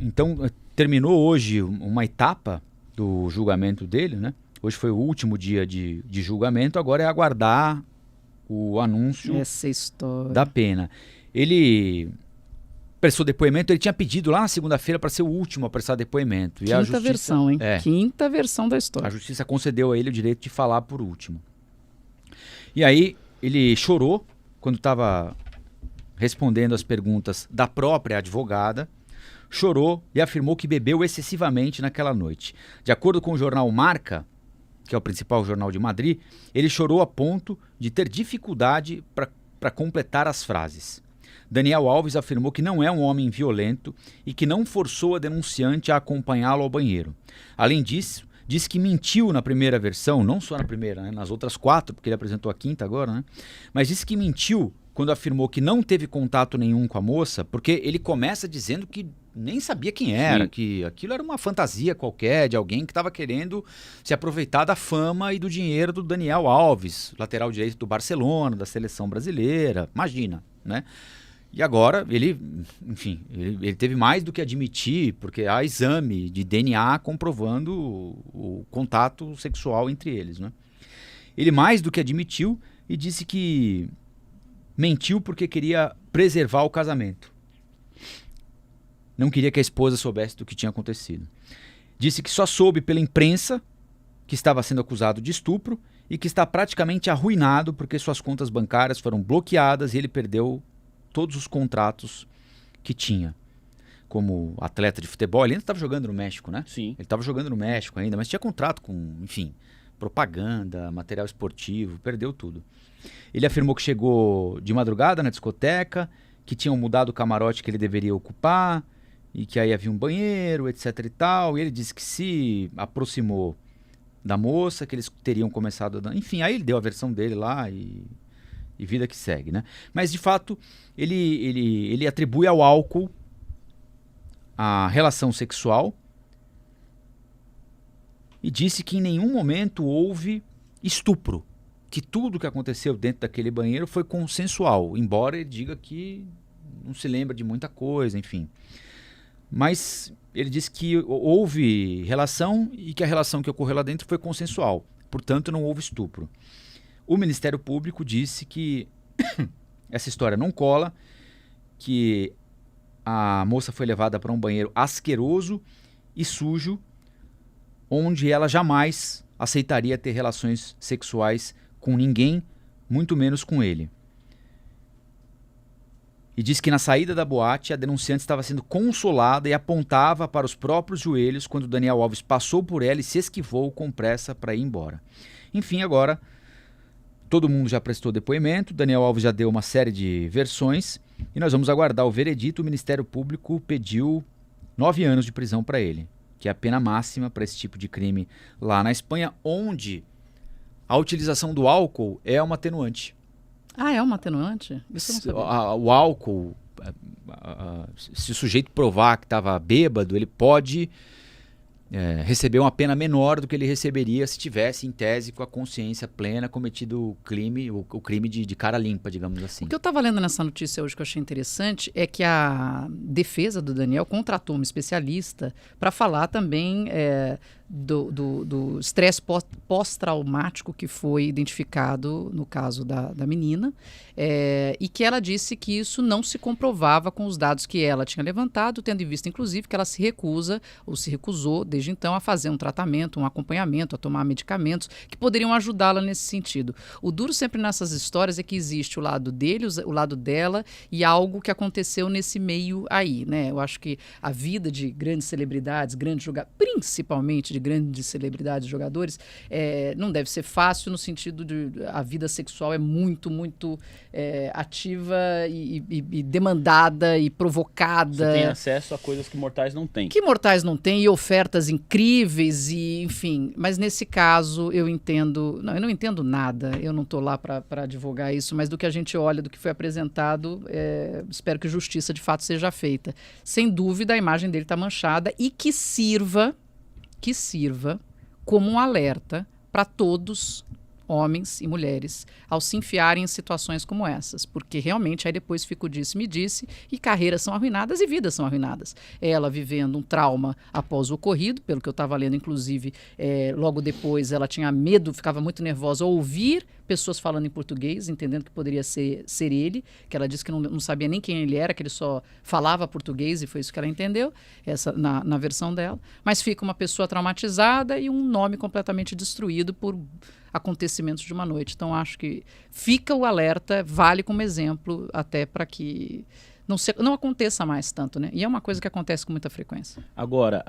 Então, terminou hoje uma etapa do julgamento dele, né? Hoje foi o último dia de julgamento, agora é aguardar o anúncio Essa história da pena. Ele prestou depoimento, ele tinha pedido lá na segunda-feira para ser o último a prestar depoimento. E a Quinta justiça, versão, hein? Quinta versão da a história. justiça concedeu a ele o direito de falar por último. E aí ele chorou quando estava respondendo as perguntas da própria advogada, chorou e afirmou que bebeu excessivamente naquela noite. De acordo com o jornal Marca, que é o principal jornal de Madrid, ele chorou a ponto de ter dificuldade para completar as frases. Daniel Alves afirmou que não é um homem violento e que não forçou a denunciante a acompanhá-lo ao banheiro. Além disso, disse que mentiu na primeira versão, não só na primeira, né, nas outras 4, porque ele apresentou a quinta agora, né, mas disse que mentiu quando afirmou que não teve contato nenhum com a moça, porque ele começa dizendo que nem sabia quem era, que aquilo era uma fantasia qualquer de alguém que estava querendo se aproveitar da fama e do dinheiro do Daniel Alves, lateral direito do Barcelona, da seleção brasileira, imagina, né? E agora ele, enfim, ele teve mais do que admitir, porque há exame de DNA comprovando o contato sexual entre eles, né? Ele mais do que admitiu e disse que mentiu porque queria preservar o casamento. Não queria que a esposa soubesse do que tinha acontecido. Disse que só soube pela imprensa que estava sendo acusado de estupro e que está praticamente arruinado porque suas contas bancárias foram bloqueadas e ele perdeu todos os contratos que tinha. Como atleta de futebol, ele ainda estava jogando no México, né? Sim. Ele estava jogando no México ainda, mas tinha contrato com, enfim, propaganda, material esportivo, perdeu tudo. Ele afirmou que chegou de madrugada na discoteca, que tinham mudado o camarote que ele deveria ocupar, e que aí havia um banheiro, etc e tal. E ele disse que se aproximou da moça, que eles teriam começado a... Enfim, aí ele deu a versão dele lá e vida que segue, né? Mas, de fato, ele atribui ao álcool a relação sexual e disse que em nenhum momento houve estupro, que tudo que aconteceu dentro daquele banheiro foi consensual, embora ele diga que não se lembra de muita coisa, enfim. Mas ele disse que houve relação e que a relação que ocorreu lá dentro foi consensual, portanto não houve estupro. O Ministério Público disse que essa história não cola, que a moça foi levada para um banheiro asqueroso e sujo, onde ela jamais aceitaria ter relações sexuais com ninguém, muito menos com ele. E diz que na saída da boate, a denunciante estava sendo consolada e apontava para os próprios joelhos quando Daniel Alves passou por ela e se esquivou com pressa para ir embora. Enfim, agora... todo mundo já prestou depoimento, Daniel Alves já deu uma série de versões e nós vamos aguardar o veredito. O Ministério Público pediu 9 anos de prisão para ele, que é a pena máxima para esse tipo de crime lá na Espanha, onde a utilização do álcool é uma atenuante. Ah, é uma atenuante? Isso eu não sabia. O álcool, se o sujeito provar que estava bêbado, ele pode... receber uma pena menor do que ele receberia se tivesse, em tese, com a consciência plena, cometido o crime de cara limpa, digamos assim. O que eu estava lendo nessa notícia hoje que eu achei interessante é que a defesa do Daniel contratou uma especialista para falar também do estresse pós-traumático que foi identificado no caso da menina, e que ela disse que isso não se comprovava com os dados que ela tinha levantado, tendo em vista, inclusive, que ela se recusou desde então a fazer um tratamento, um acompanhamento, a tomar medicamentos que poderiam ajudá-la nesse sentido. O duro sempre nessas histórias é que existe o lado dele, o lado dela e algo que aconteceu nesse meio aí, né? Eu acho que a vida de grandes celebridades, grandes jogadores, principalmente de grandes celebridades e jogadores, não deve ser fácil no sentido de a vida sexual é muito, muito ativa e demandada e provocada. Você tem acesso a coisas que mortais não têm. Que mortais não têm e ofertas incríveis e, enfim, mas nesse caso eu entendo, não, eu não entendo nada, eu não estou lá para advogar isso, mas do que a gente olha, do que foi apresentado, espero que justiça de fato seja feita. Sem dúvida a imagem dele está manchada e que sirva como um alerta para todos, homens e mulheres, ao se enfiarem em situações como essas, porque realmente aí depois fica o disse-me-disse e carreiras são arruinadas e vidas são arruinadas. Ela vivendo um trauma após o ocorrido, pelo que eu estava lendo, inclusive, logo depois ela tinha medo, ficava muito nervosa ao ouvir pessoas falando em português, entendendo que poderia ser ele, que ela disse que não sabia nem quem ele era, que ele só falava português e foi isso que ela entendeu, na versão dela. Mas fica uma pessoa traumatizada e um nome completamente destruído por acontecimentos de uma noite. Então acho que fica o alerta, vale como exemplo até para que não aconteça mais tanto, né? E é uma coisa que acontece com muita frequência. Agora,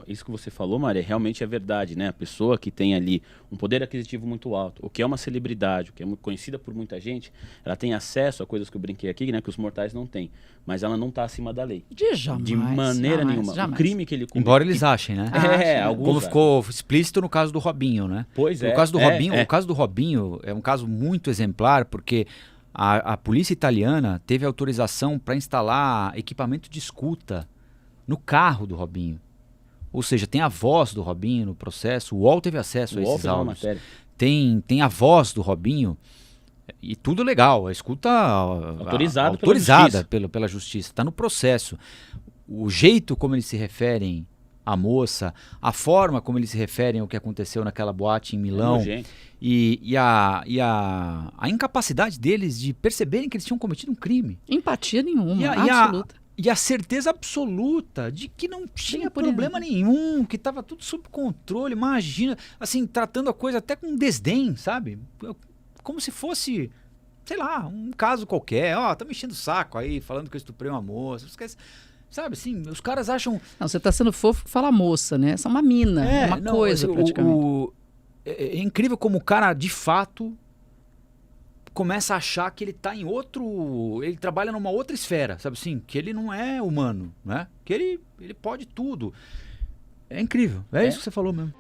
isso que você falou, Maria, realmente é verdade, né? A pessoa que tem ali um poder aquisitivo muito alto, o que é uma celebridade, o que é muito conhecida por muita gente, ela tem acesso a coisas que eu brinquei aqui, né? Que os mortais não têm. Mas ela não está acima da lei. De maneira nenhuma. Jamais. O crime que ele cometeu. Embora eles achem, né? Como ficou explícito no caso do Robinho, né? Pois é. O caso do Robinho é um caso muito exemplar, porque a polícia italiana teve autorização para instalar equipamento de escuta no carro do Robinho. Ou seja, tem a voz do Robinho no processo, o UOL teve acesso a esses áudios. Tem a voz do Robinho e tudo legal, a escuta autorizada pela justiça, está no processo. O jeito como eles se referem à moça, a forma como eles se referem ao que aconteceu naquela boate em Milão e a incapacidade deles de perceberem que eles tinham cometido um crime. Empatia nenhuma, absoluta. E a certeza absoluta de que não tinha problema nenhum, que estava tudo sob controle. Imagina, assim, tratando a coisa até com desdém, sabe? Como se fosse, sei lá, um caso qualquer. Tá me enchendo o saco aí, falando que eu estuprei uma moça. Sabe, assim, os caras acham... Não, você tá sendo fofo que fala moça, né? Essa é uma mina, é uma coisa praticamente. É incrível como o cara, de fato, começa a achar que ele tá em outro... Ele trabalha numa outra esfera, sabe assim? Que ele não é humano, né? Que ele pode tudo. É incrível, é isso que você falou mesmo.